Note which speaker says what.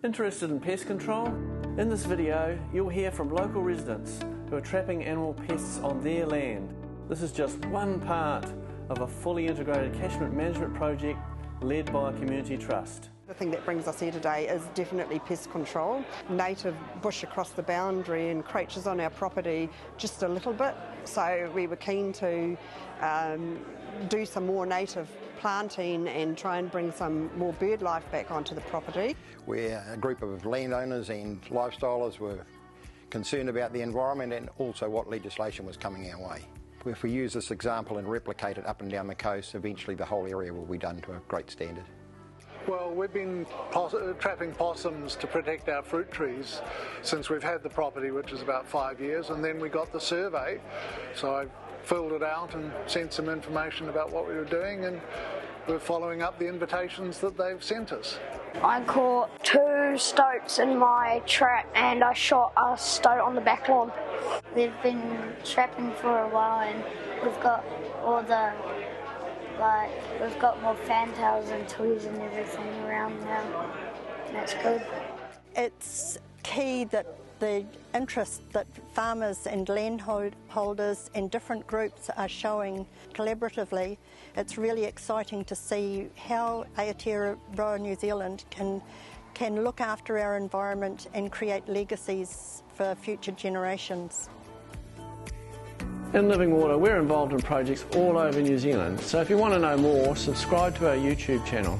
Speaker 1: Interested in pest control? In this video, you'll hear from local residents who are trapping animal pests on their land. This is just one part of a fully integrated catchment management project led by a community trust.
Speaker 2: The thing that brings us here today is definitely pest control. Native bush across the boundary encroaches on our property just a little bit, so we were keen to do some more native planting and try and bring some more bird life back onto the property.
Speaker 3: Where a group of landowners and lifestylers were concerned about the environment and also what legislation was coming our way. If we use this example and replicate it up and down the coast, eventually the whole area will be done to a great standard.
Speaker 4: Well, we've been trapping possums to protect our fruit trees since we've had the property, which is about 5 years, and then we got the survey. So I filled it out and sent some information about what we were doing, and we're following up the invitations that they've sent us.
Speaker 5: I caught 2 stoats in my trap and I shot a stoat on the back lawn.
Speaker 6: We've been trapping for a while and we've got all the, we've got more fantails and toys and everything around now. That's good.
Speaker 7: It's key that the interest that farmers and landholders and different groups are showing collaboratively. It's really exciting to see how Aotearoa New Zealand can look after our environment and create legacies for future generations.
Speaker 1: In Living Water, we're involved in projects all over New Zealand, so if you want to know more, subscribe to our YouTube channel.